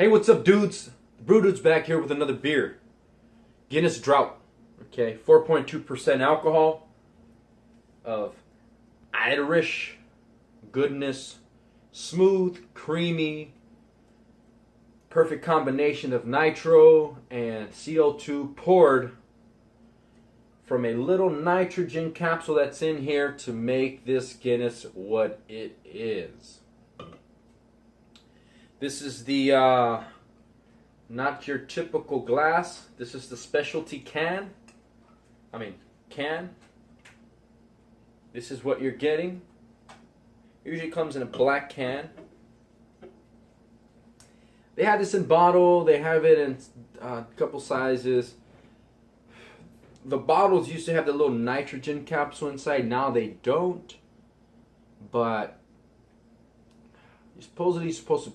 Hey, what's up, dudes? The Brew Dude's back here with another beer. Guinness Drought. Okay, 4.2% alcohol of Irish goodness. Smooth, creamy, perfect combination of nitro and CO2 poured from a little nitrogen capsule that's in here to make this Guinness what it is. This is the not your typical glass. This is the specialty can. Can. This is what you're getting. Usually comes in a black can. They have this in bottle. They have it in a couple sizes. The bottles used to have the little nitrogen capsule inside. Now they don't. But you're supposed to.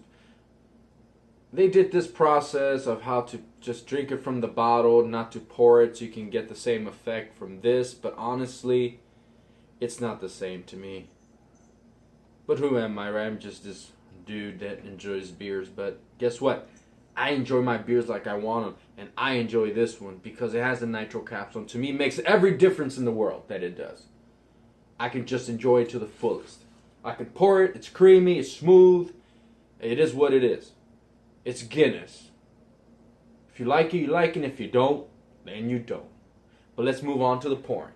They did this process of how to just drink it from the bottle, not to pour it, so you can get the same effect from this. But honestly, it's not the same to me. But who am I, right? I'm just this dude that enjoys beers. But guess what? I enjoy my beers like I want them. And I enjoy this one because it has the nitro capsule. And to me, it makes every difference in the world that it does. I can just enjoy it to the fullest. I can pour it. It's creamy. It's smooth. It is what it is. It's Guinness. If you like it, you like it. If you don't, then you don't. But let's move on to the pouring.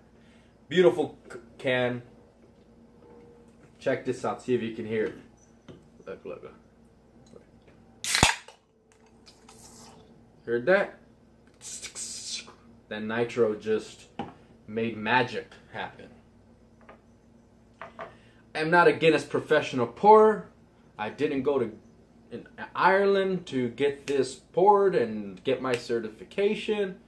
Beautiful can. Check this out. See if you can hear it. Look. Heard that? That nitro just made magic happen. I'm not a Guinness professional pourer. I didn't go to Ireland to get this poured and get my certification.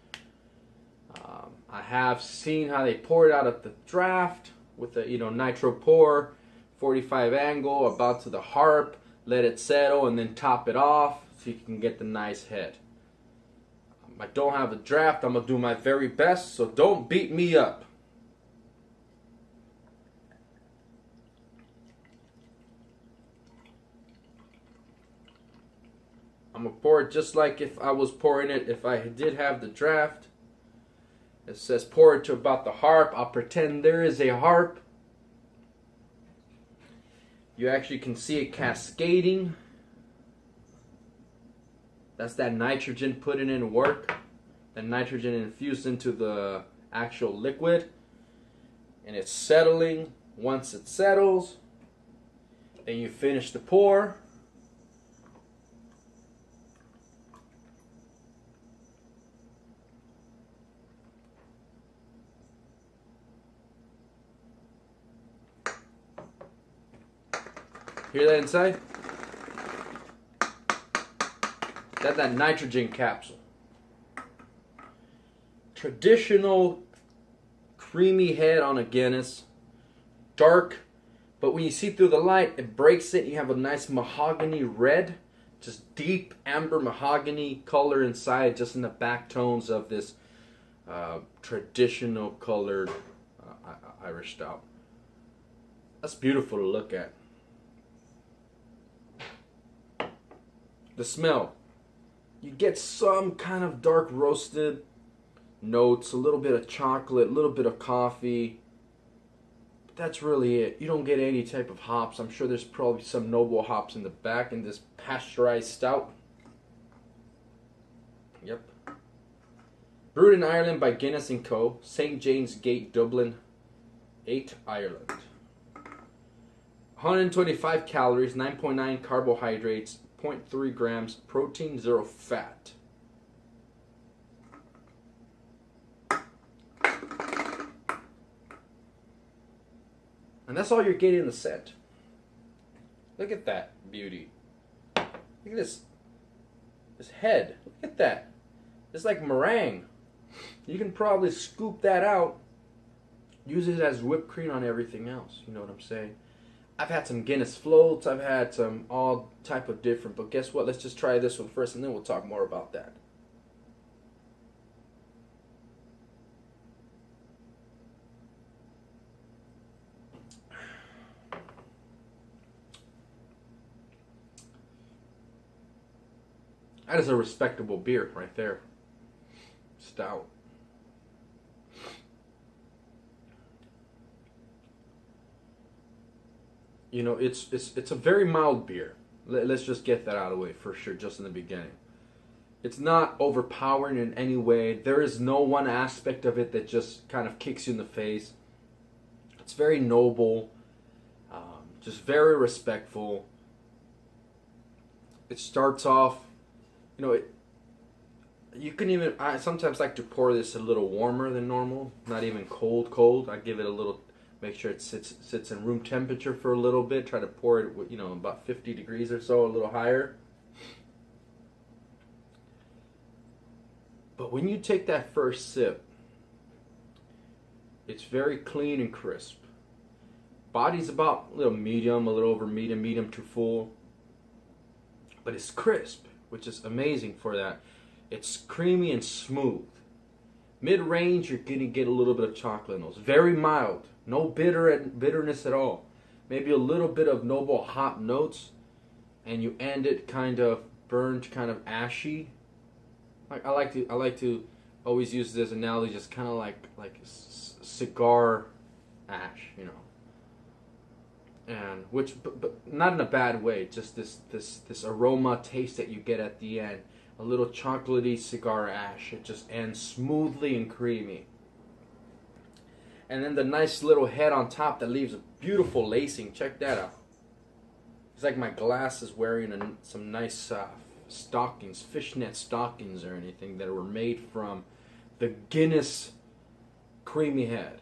I have seen how they pour it out at the draft with the nitro pour, 45 angle, about to the harp, let it settle, and then top it off so you can get the nice head. I don't have a draft. I'm gonna do my very best, so don't beat me up. I'm going to pour it just like if I was pouring it if I did have the draft. It says pour it to about the harp. I'll pretend there is a harp. You actually can see it cascading. That's that nitrogen putting in work. That nitrogen infused into the actual liquid. And it's settling. Once it settles, then you finish the pour. Hear that inside? That's that nitrogen capsule. Traditional creamy head on a Guinness. Dark, but when you see through the light, it breaks it. You have a nice mahogany red. Just deep amber mahogany color inside, just in the back tones of this traditional colored Irish stout. That's beautiful to look at. The smell. You get some kind of dark roasted notes, a little bit of chocolate, a little bit of coffee. But that's really it. You don't get any type of hops. I'm sure there's probably some noble hops in the back in this pasteurized stout. Yep. Brewed in Ireland by Guinness & Co. St. James Gate, Dublin, 8, Ireland. 125 calories, 9.9 carbohydrates, 0.3 grams protein, 0 fat. And that's all you're getting in the scent. Look at that beauty. Look at this head. Look at that. It's like meringue. You can probably scoop that out, use it as whipped cream on everything else. You know what I'm saying? I've had some Guinness floats. I've had some all type of different. But guess what? Let's just try this one first, and then we'll talk more about that. That is a respectable beer right there. Stout. You know, it's a very mild beer. Let's just get that out of the way for sure, just in the beginning. It's not overpowering in any way. There is no one aspect of it that just kind of kicks you in the face. It's very noble, just very respectful. It starts off, you know, you can even, I sometimes like to pour this a little warmer than normal, not even cold. I give it a little, make sure it sits in room temperature for a little bit. Try to pour it, you know, about 50 degrees or so, a little higher. But when you take that first sip, it's very clean and crisp. Body's about a little medium, a little over medium to full. But it's crisp, which is amazing for that. It's creamy and smooth. Mid-range, you're going to get a little bit of chocolate notes. Very mild. No bitterness at all. Maybe a little bit of noble hop notes. And you end it kind of burnt, kind of ashy. I like to always use this analogy, just kind of like cigar ash, you know. And which, but not in a bad way. Just this aroma taste that you get at the end, a little chocolatey cigar ash. It just ends smoothly and creamy. And then the nice little head on top that leaves a beautiful lacing. Check that out. It's like my glass is wearing some nice stockings, fishnet stockings or anything that were made from the Guinness creamy head.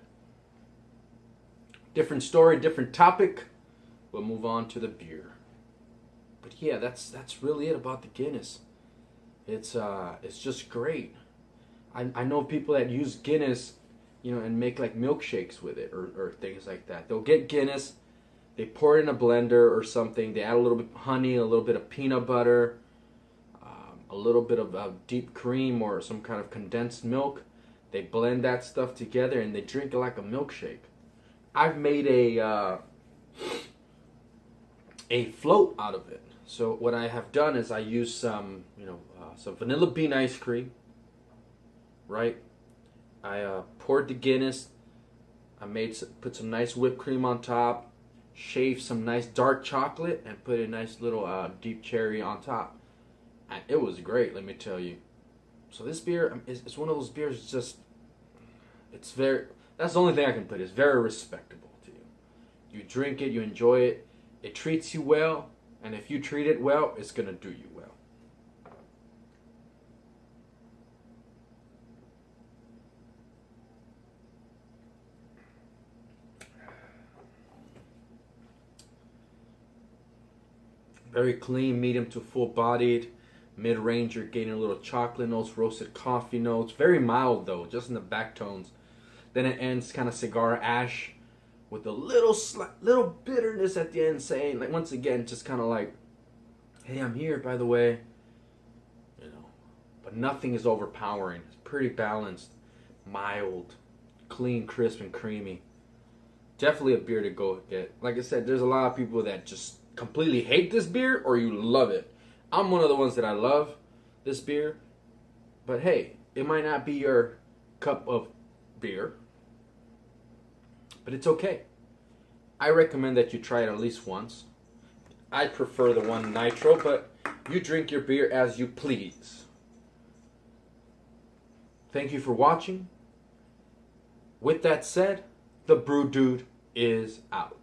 Different story, different topic. We'll move on to the beer. But yeah, that's really it about the Guinness. It's just great. I know people that use Guinness, you know, and make like milkshakes with it or things like that. They'll get Guinness, they pour it in a blender or something. They add a little bit of honey, a little bit of peanut butter, a little bit of deep cream or some kind of condensed milk. They blend that stuff together and they drink it like a milkshake. I've made a float out of it. So what I have done is I use some vanilla bean ice cream. Right, I poured the Guinness. I put some nice whipped cream on top, shaved some nice dark chocolate, and put a nice little deep cherry on top. And it was great, let me tell you. So this beer is one of those beers. That's the only thing I can put. It's very respectable to you. You drink it, you enjoy it. It treats you well, and if you treat it well, it's gonna do you well. Very clean, medium to full-bodied. Mid-range, you're getting a little chocolate notes, roasted coffee notes. Very mild, though, just in the back tones. Then it ends kind of cigar ash with a little bitterness at the end, saying, like, once again, just kind of like, hey, I'm here, by the way. You know, but nothing is overpowering. It's pretty balanced, mild, clean, crisp, and creamy. Definitely a beer to go get. Like I said, there's a lot of people that just completely hate this beer or you love it. I'm one of the ones that I love this beer. But hey, it might not be your cup of beer, but it's okay. I recommend that you try it at least once. I prefer the one nitro, but you drink your beer as you please. Thank you for watching. With that said, the Brew Dude is out.